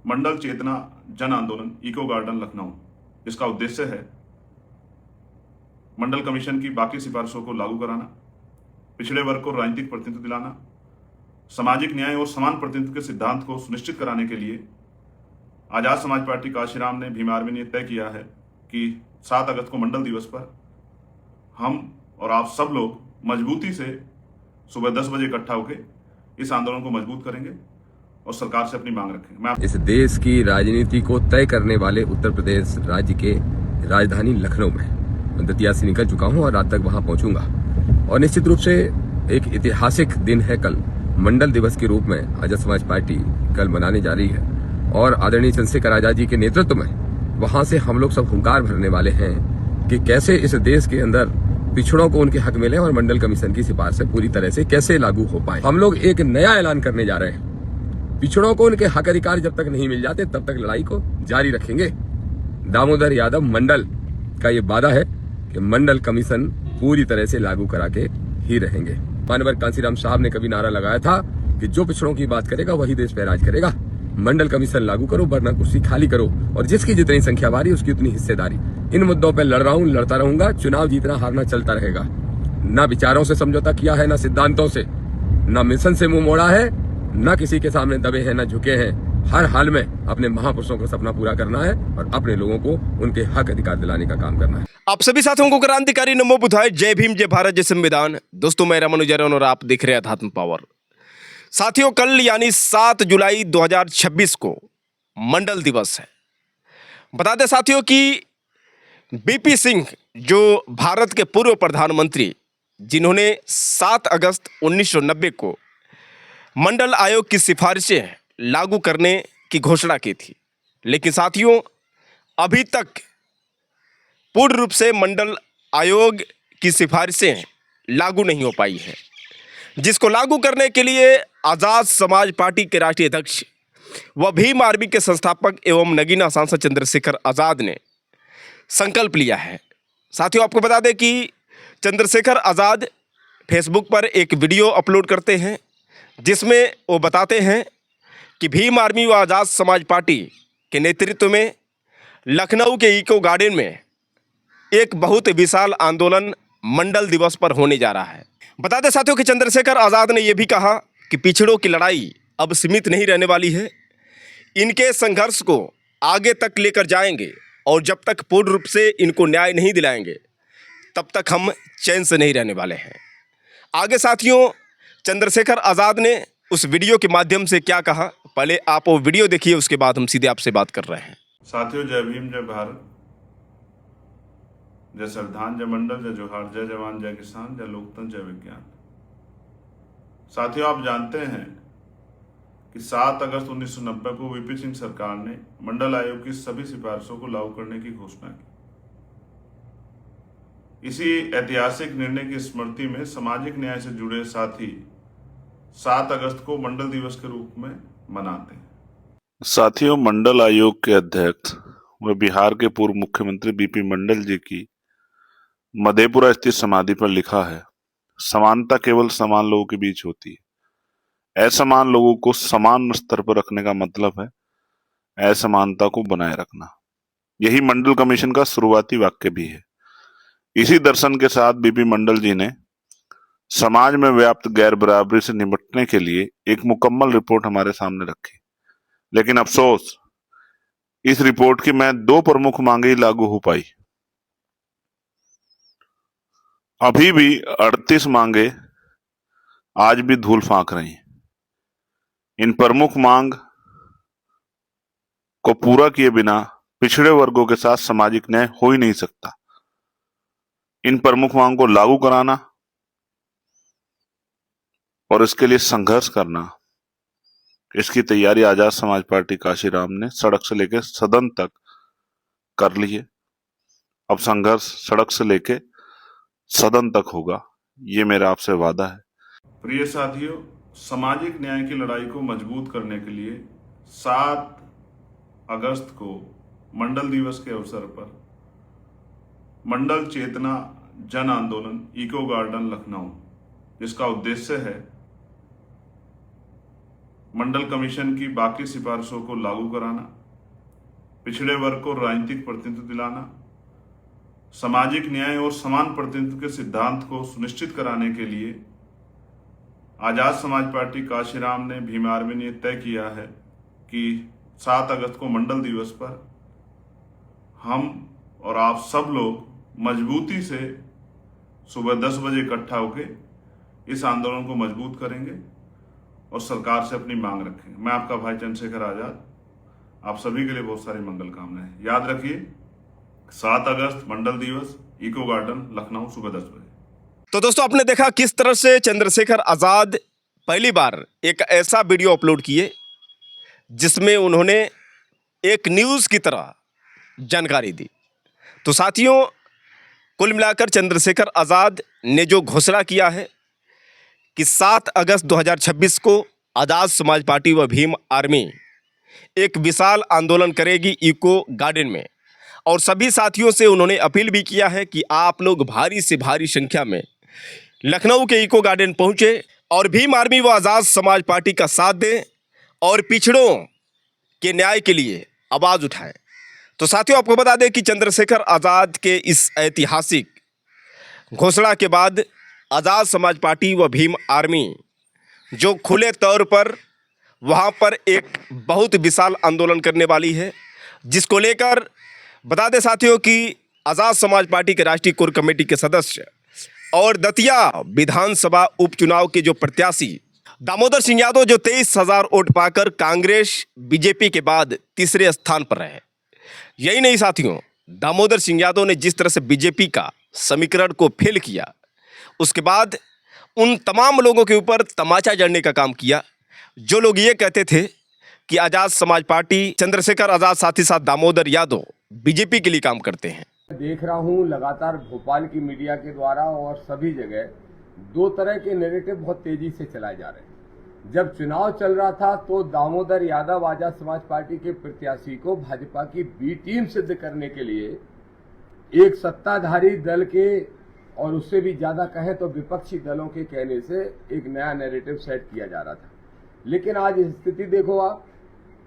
मंडल चेतना जन आंदोलन eco garden Lucknow, इसका उद्देश्य है मंडल कमीशन की बाकी सिफारिशों को लागू कराना, पिछड़े वर्ग को राजनीतिक प्रतिनिधित्व दिलाना, सामाजिक न्याय और समान प्रतिनिधित्व के सिद्धांत को सुनिश्चित कराने के लिए आजाद समाज पार्टी काशीराम ने भीम आर्मी ने तय किया है कि 7 अगस्त को मंडल दिवस पर हम और आप सब लोग मजबूती से सुबह 10 बजे इकट्ठा होकर इस आंदोलन को मजबूत करेंगे और सरकार से अपनी मांग रखेंगे। इस देश की राजनीति को तय करने वाले उत्तर प्रदेश राज्य के राजधानी लखनऊ में दतिया से निकल चुका हूं और रात तक वहां पहुंचूंगा। और निश्चित रूप से एक ऐतिहासिक दिन है कल। मंडल दिवस के रूप में आजाद समाज पार्टी कल मनाने जा रही है और आदरणीय चंद्रशेखर आजाद जी के नेतृत्व में वहां से हम लोग सब हुंकार भरने वाले हैं कि कैसे इस देश के अंदर पिछड़ों को उनके हक मिले और मंडल कमीशन की सिफारिश पूरी तरह से कैसे लागू हो पाए। हम लोग एक नया ऐलान करने जा रहे हैं। पिछड़ों को उनके हक अधिकार जब तक नहीं मिल जाते तब तक लड़ाई को जारी रखेंगे। दामोदर यादव मंडल का ये वादा है कि मंडल कमीशन पूरी तरह से लागू करा के ही रहेंगे। मानवर कांसीराम साहब ने कभी नारा लगाया था कि जो पिछड़ों की बात करेगा वही देश पे राज करेगा। मंडल कमीशन लागू करो वरना कुर्सी खाली करो, और जिसकी जितनी संख्या बारी उसकी उतनी हिस्सेदारी। इन मुद्दों पर लड़ रहा हूं, लड़ता रहूंगा। चुनाव जीतना हारना चलता रहेगा। ना विचारों से समझौता किया है, ना सिद्धांतों से, ना मिशन से मुंह मोड़ा है, ना किसी के सामने दबे हैं, ना झुके हैं। हर हाल में अपने महापुरुषों का सपना पूरा करना है और अपने लोगों को उनके हक अधिकार दिलाने का काम करना है। आप सभी साथियों को क्रांतिकारी नमो बुधाय। जय भीम, जय भारत, जय संविधान। दोस्तों, मैं रमन उजैरन और आप देख रहे हैं अध्यात्म पावर। साथियों, कल यानी 7 जुलाई 2026 को मंडल दिवस है। बता दें साथियों कि बीपी सिंह, जो भारत के पूर्व प्रधानमंत्री, जिन्होंने 7 अगस्त 1990 को मंडल आयोग की सिफारिशें लागू करने की घोषणा की थी, लेकिन साथियों अभी तक पूर्ण रूप से मंडल आयोग की सिफारिशें लागू नहीं हो पाई हैं, जिसको लागू करने के लिए आजाद समाज पार्टी के राष्ट्रीय अध्यक्ष व भीम आर्मी के संस्थापक एवं नगीना सांसद चंद्रशेखर आजाद ने संकल्प लिया है। साथियों, आपको बता दें कि चंद्रशेखर आजाद फेसबुक पर एक वीडियो अपलोड करते हैं जिसमें वो बताते हैं कि भीम आर्मी व आजाद समाज पार्टी के नेतृत्व में लखनऊ के इको गार्डन में एक बहुत विशाल आंदोलन मंडल दिवस पर होने जा रहा है। बता दें साथियों कि चंद्रशेखर आजाद ने यह भी कहा कि पिछड़ों की लड़ाई अब सीमित नहीं रहने वाली है। इनके संघर्ष को आगे तक लेकर जाएंगे और जब तक पूर्ण रूप से इनको न्याय नहीं दिलाएंगे तब तक हम चैन से नहीं रहने वाले हैं। आगे साथियों चंद्रशेखर आजाद ने उस वीडियो के माध्यम से क्या कहा, पहले आप वो वीडियो देखिए, उसके बाद हम सीधे आपसे बात कर रहे हैं। साथियों, जय भीम, जय भारत, जय संविधान, जय मंडल, जय जोहार, जय जवान, जय किसान, जय लोकतंत्र, जय विज्ञान। साथियों, आप जानते हैं कि 7 अगस्त 1990 को वीपी सिंह सरकार ने मंडल आयोग की सभी सिफारिशों को लागू करने की घोषणा की। इसी ऐतिहासिक निर्णय की स्मृति में सामाजिक न्याय से जुड़े साथी 7 अगस्त को मंडल दिवस के रूप में मनाते हैं। साथियों, मंडल आयोग के अध्यक्ष व बिहार के पूर्व मुख्यमंत्री बीपी मंडल जी की मधेपुरा स्थित समाधि पर लिखा है, समानता केवल समान लोगों के बीच होती है। असमान लोगों को समान स्तर पर रखने का मतलब है असमानता को बनाए रखना। यही मंडल कमीशन का शुरुआती वाक्य भी है। इसी दर्शन के साथ बीपी मंडल जी ने समाज में व्याप्त गैर बराबरी से निपटने के लिए एक मुकम्मल रिपोर्ट हमारे सामने रखी। लेकिन अफसोस, इस रिपोर्ट की मैं 2 प्रमुख मांगे ही लागू हो पाई। अभी भी 38 मांगे आज भी धूल फांक रही हैं। इन प्रमुख मांग को पूरा किए बिना पिछड़े वर्गों के साथ सामाजिक न्याय हो ही नहीं सकता। इन प्रमुख मांग को लागू कराना और इसके लिए संघर्ष करना, इसकी तैयारी आजाद समाज पार्टी काशीराम ने सड़क से लेकर सदन तक कर ली है। अब संघर्ष सड़क से लेकर सदन तक होगा, ये मेरा आपसे वादा है। प्रिय साथियों, सामाजिक न्याय की लड़ाई को मजबूत करने के लिए 7 अगस्त को मंडल दिवस के अवसर पर मंडल चेतना जन आंदोलन इको गार्डन लखनऊ, जिसका उद्देश्य है मंडल कमीशन की बाकी सिफारिशों को लागू कराना, पिछड़े वर्ग को राजनीतिक प्रतिनिधित्व दिलाना, सामाजिक न्याय और समान प्रतिनिधित्व के सिद्धांत को सुनिश्चित कराने के लिए आजाद समाज पार्टी काशीराम ने भीम आर्मी ने तय किया है कि 7 अगस्त को मंडल दिवस पर हम और आप सब लोग मजबूती से सुबह 10 बजे इकट्ठा होकर इस आंदोलन को मजबूत करेंगे और सरकार से अपनी मांग रखेंगे। मैं आपका भाई चंद्रशेखर आजाद, आप सभी के लिए बहुत सारी मंगल कामनाएं। याद रखिए 7 अगस्त मंडल दिवस, इको गार्डन, लखनऊ, सुबह 10 बजे। तो दोस्तों, आपने देखा किस तरह से चंद्रशेखर आजाद पहली बार एक ऐसा वीडियो अपलोड किए जिसमें उन्होंने एक न्यूज़ की तरह जानकारी दी। तो साथियों, कुल मिलाकर चंद्रशेखर आजाद ने जो घोषणा किया है कि 7 अगस्त 2026 को आजाद समाज पार्टी व भीम आर्मी एक विशाल आंदोलन करेगी इको गार्डन में, और सभी साथियों से उन्होंने अपील भी किया है कि आप लोग भारी से भारी संख्या में लखनऊ के इको गार्डन पहुंचे और भीम आर्मी व आजाद समाज पार्टी का साथ दें और पिछड़ों के न्याय के लिए आवाज़ उठाएं। तो साथियों, आपको बता दें कि चंद्रशेखर आजाद के इस ऐतिहासिक घोषणा के बाद आजाद समाज पार्टी व भीम आर्मी जो खुले तौर पर वहां पर एक बहुत विशाल आंदोलन करने वाली है, जिसको लेकर बता दें साथियों कि आजाद समाज पार्टी के राष्ट्रीय कोर कमेटी के सदस्य और दतिया विधानसभा उपचुनाव के जो प्रत्याशी दामोदर सिंह यादव, जो 23,000 वोट पाकर कांग्रेस बीजेपी के बाद तीसरे स्थान पर रहे। यही नहीं साथियों, दामोदर सिंह यादव ने जिस तरह से बीजेपी का समीकरण को फेल किया, उसके बाद उन तमाम लोगों के ऊपर तमाचा जड़ने का काम किया जो लोग ये कहते थे कि आजाद समाज पार्टी, चंद्रशेखर आजाद साथ ही साथ दामोदर यादव बीजेपी के लिए काम करते हैं। देख रहा हूँ लगातार भोपाल की मीडिया के द्वारा और सभी जगह 2 तरह के नैरेटिव बहुत तेजी से चलाए जा रहे हैं। जब चुनाव चल रहा था तो दामोदर यादव आजाद समाज पार्टी के प्रत्याशी को भाजपा की बी टीम सिद्ध करने के लिए एक सत्ताधारी दल के और उससे भी ज्यादा कहें तो विपक्षी दलों के कहने से एक नया नैरेटिव सेट किया जा रहा था। लेकिन आज स्थिति देखो आप,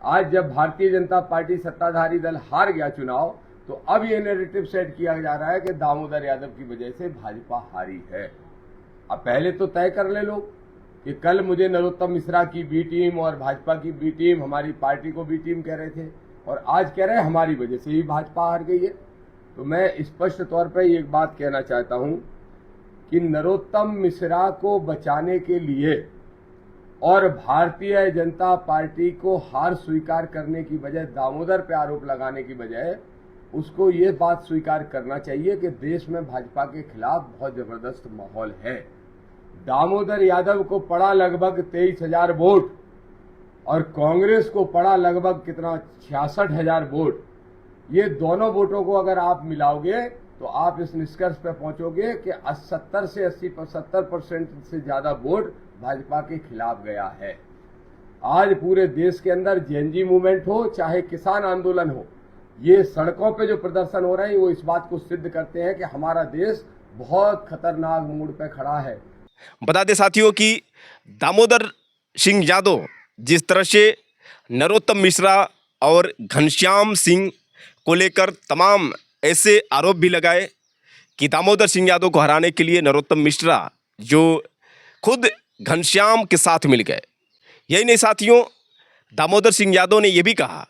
आज जब भारतीय जनता पार्टी सत्ताधारी दल हार गया चुनाव, तो अब ये नैरेटिव सेट किया जा रहा है कि दामोदर यादव की वजह से भाजपा हारी है। अब पहले तो तय कर ले लोग कि कल मुझे नरोत्तम मिश्रा की बी टीम और भाजपा की बी टीम, हमारी पार्टी को बी टीम कह रहे थे, और आज कह रहे हैं हमारी वजह से ही भाजपा हार गई है। तो मैं स्पष्ट तौर पर एक बात कहना चाहता हूं कि नरोत्तम मिश्रा को बचाने के लिए और भारतीय जनता पार्टी को हार स्वीकार करने की बजाय, दामोदर पे आरोप लगाने की बजाय, उसको ये बात स्वीकार करना चाहिए कि देश में भाजपा के खिलाफ बहुत जबरदस्त माहौल है। दामोदर यादव को पड़ा लगभग 23,000 वोट और कांग्रेस को पड़ा लगभग कितना 66,000 वोट। ये दोनों वोटों को अगर आप मिलाओगे तो आप इस निष्कर्ष पर पहुंचोगे कि 70 से 70% से ज्यादा वोट भाजपा के खिलाफ गया है। आज पूरे देश के अंदर जेएनजी मूवमेंट हो चाहे किसान आंदोलन हो, ये सड़कों पे जो प्रदर्शन हो रहे हैं वो इस बात को सिद्ध करते हैं कि हमारा देश बहुत खतरनाक मोड़ पे खड़ा है। बता दें साथियों कि दामोदर सिंह यादव जिस तरह से नरोत्तम मिश्रा और घनश्याम सिंह को लेकर तमाम ऐसे आरोप भी लगाए कि दामोदर सिंह यादव को हराने के लिए नरोत्तम मिश्रा जो खुद घनश्याम के साथ मिल गए। यही नहीं साथियों, दामोदर सिंह यादव ने यह भी कहा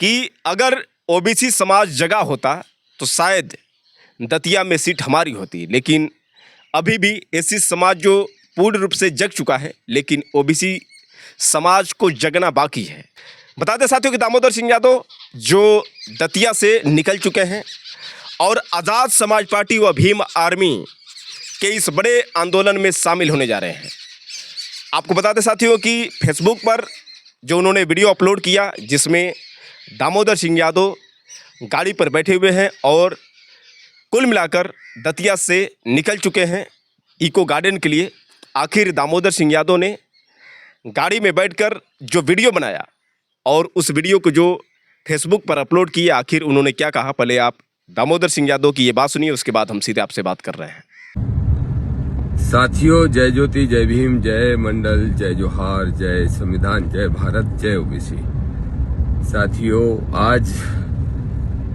कि अगर ओबीसी समाज जगा होता तो शायद दतिया में सीट हमारी होती, लेकिन अभी भी एससी समाज जो पूर्ण रूप से जग चुका है, लेकिन ओबीसी समाज को जगना बाकी है। बता दें साथियों कि दामोदर सिंह यादव जो दतिया से निकल चुके हैं और आज़ाद समाज पार्टी व भीम आर्मी के इस बड़े आंदोलन में शामिल होने जा रहे हैं। आपको बता दें साथियों कि फेसबुक पर जो उन्होंने वीडियो अपलोड किया जिसमें दामोदर सिंह यादव गाड़ी पर बैठे हुए हैं और कुल मिलाकर दतिया से निकल चुके हैं इको गार्डन के लिए। आखिर दामोदर सिंह यादव ने गाड़ी में बैठकर जो वीडियो बनाया और उस वीडियो को जो फेसबुक पर अपलोड किया, आखिर उन्होंने क्या कहा, पहले आप दामोदर सिंह यादव की ये बात सुनिए, उसके बाद हम सीधे आपसे बात कर रहे हैं। साथियों, जय ज्योति, जय भीम, जय मंडल, जय जोहार, जय संविधान, जय भारत, जय ओबीसी। साथियों, आज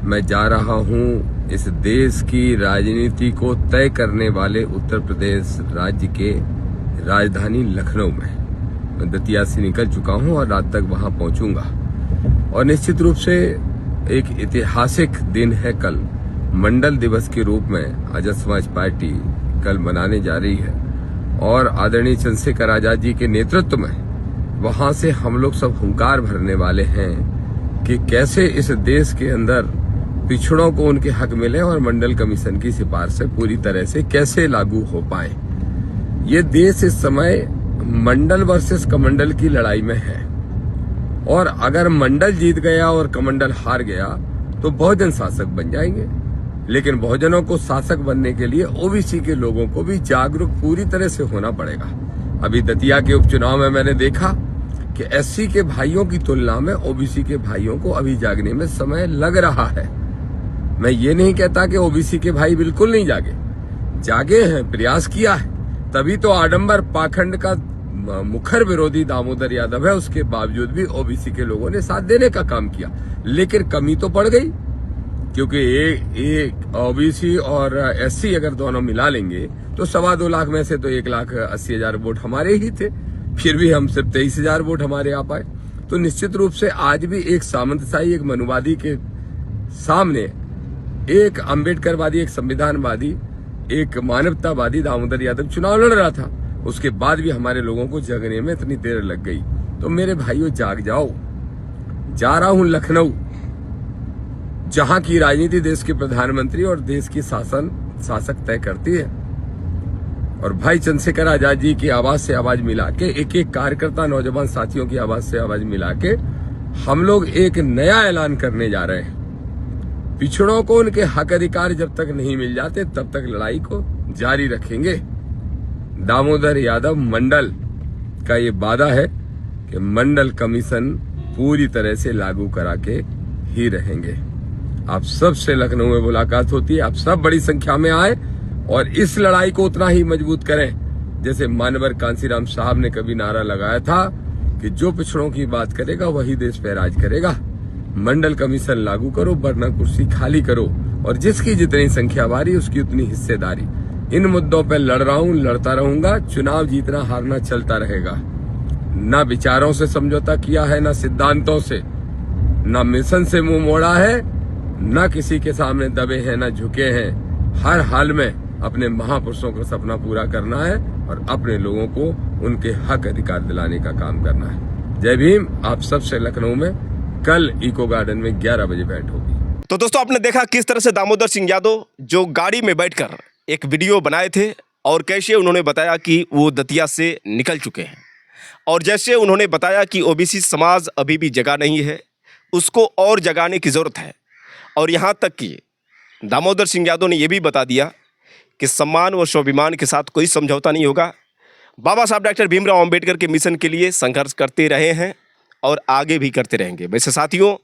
मैं जा रहा हूं इस देश की राजनीति को तय करने वाले उत्तर प्रदेश राज्य के राजधानी लखनऊ में। मैं दतिया से निकल चुका हूं और रात तक वहां पहुंचूंगा और निश्चित रूप से एक ऐतिहासिक दिन है कल। मंडल दिवस के रूप में आजाद समाज पार्टी कल मनाने जा रही है और आदरणीय चंद्रशेखर आजाद जी के नेतृत्व में वहां से हम लोग सब हुंकार भरने वाले हैं कि कैसे इस देश के अंदर पिछड़ों को उनके हक मिले और मंडल कमीशन की सिफारिशें पूरी तरह से कैसे लागू हो पाए। ये देश इस समय मंडल वर्सेस कमंडल की लड़ाई में है और अगर मंडल जीत गया और कमंडल हार गया तो बहुजन शासक बन जाएंगे। लेकिन बहुजनों को शासक बनने के लिए ओबीसी के लोगों को भी जागरूक पूरी तरह से होना पड़ेगा। अभी दतिया के उपचुनाव में मैंने देखा कि एससी के भाइयों की तुलना में ओबीसी के भाइयों को अभी जागने में समय लग रहा है। मैं ये नहीं कहता कि ओबीसी के भाई बिल्कुल नहीं जागे हैं, प्रयास किया है, तभी तो आडंबर पाखंड का मुखर विरोधी दामोदर यादव है। उसके बावजूद भी ओबीसी के लोगों ने साथ देने का काम किया, लेकिन कमी तो पड़ गई क्योंकि एक ओबीसी और एससी अगर दोनों मिला लेंगे तो 2.25 लाख में से तो 1,80,000 वोट हमारे ही थे, फिर भी हम सिर्फ 23,000 वोट हमारे आ पाए। तो निश्चित रूप से आज भी एक सामंतशाही, एक मनुवादी के सामने एक अम्बेडकरवादी, एक संविधानवादी, एक मानवतावादी दामोदर यादव चुनाव लड़ रहा था। उसके बाद भी हमारे लोगों को जगने में इतनी देर लग गई। तो मेरे भाइयों, जाग जाओ। जा रहा हूं लखनऊ, जहां की राजनीति देश के प्रधानमंत्री और देश की शासक तय करती है। और भाई चंद्रशेखर आजाद जी की आवाज से आवाज मिला के, एक एक कार्यकर्ता नौजवान साथियों की आवाज से आवाज मिला के हम लोग एक नया ऐलान करने जा रहे हैं। पिछड़ों को उनके हक अधिकार जब तक नहीं मिल जाते तब तक लड़ाई को जारी रखेंगे। दामोदर यादव मंडल का ये वादा है कि मंडल कमीशन पूरी तरह से लागू करा के ही रहेंगे। आप सब से लखनऊ में मुलाकात होती है, आप सब बड़ी संख्या में आए और इस लड़ाई को उतना ही मजबूत करें जैसे मानवर कांसीराम साहब ने कभी नारा लगाया था कि जो पिछड़ों की बात करेगा वही देश पे राज करेगा। मंडल कमीशन लागू करो, वरना कुर्सी खाली करो और जिसकी जितनी संख्या बारी उसकी उतनी हिस्सेदारी। इन मुद्दों पर लड़ रहा हूं, लड़ता रहूंगा। चुनाव जीतना हारना चलता रहेगा। ना विचारों से समझौता किया है, ना सिद्धांतों से, ना मिशन से मुंह मोड़ा है, ना किसी के सामने दबे हैं, ना झुके हैं। हर हाल में अपने महापुरुषों का सपना पूरा करना है और अपने लोगों को उनके हक अधिकार दिलाने का काम करना है। जय भीम। आप सबसे लखनऊ में कल इको गार्डन में 11 बजे बैठ होगी। तो दोस्तों, आपने देखा किस तरह से दामोदर सिंह यादव जो गाड़ी में बैठकर एक वीडियो बनाए थे और कैसे उन्होंने बताया कि वो दतिया से निकल चुके हैं और जैसे उन्होंने बताया कि ओबीसी समाज अभी भी जगा नहीं है, उसको और जगाने की ज़रूरत है। और यहाँ तक कि दामोदर सिंह यादव ने यह भी बता दिया कि सम्मान व स्वाभिमान के साथ कोई समझौता नहीं होगा। बाबा साहब डॉक्टर भीमराव अंबेडकर के मिशन के लिए संघर्ष करते रहे हैं और आगे भी करते रहेंगे। वैसे साथियों,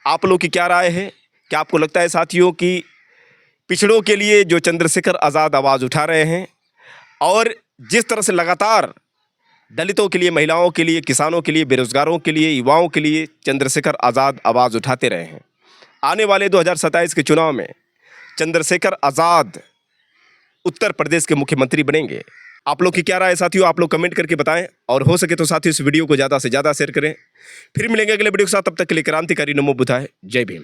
आप लोग की क्या राय है? क्या आपको लगता है साथियों कि पिछड़ों के लिए जो चंद्रशेखर आज़ाद आवाज़ उठा रहे हैं और जिस तरह से लगातार दलितों के लिए, महिलाओं के लिए, किसानों के लिए, बेरोजगारों के लिए, युवाओं के लिए चंद्रशेखर आज़ाद आवाज़ उठाते रहे हैं, आने वाले 2027 के चुनाव में चंद्रशेखर आज़ाद उत्तर प्रदेश के मुख्यमंत्री बनेंगे? आप लोग की क्या राय है साथियों? आप लोग कमेंट करके बताएं और हो सके तो साथियों इस वीडियो को ज़्यादा से ज़्यादा शेयर करें। फिर मिलेंगे अगले वीडियो के साथ, तब तक के लिए क्रांतिकारी नमो बुद्धाय। जय भीम।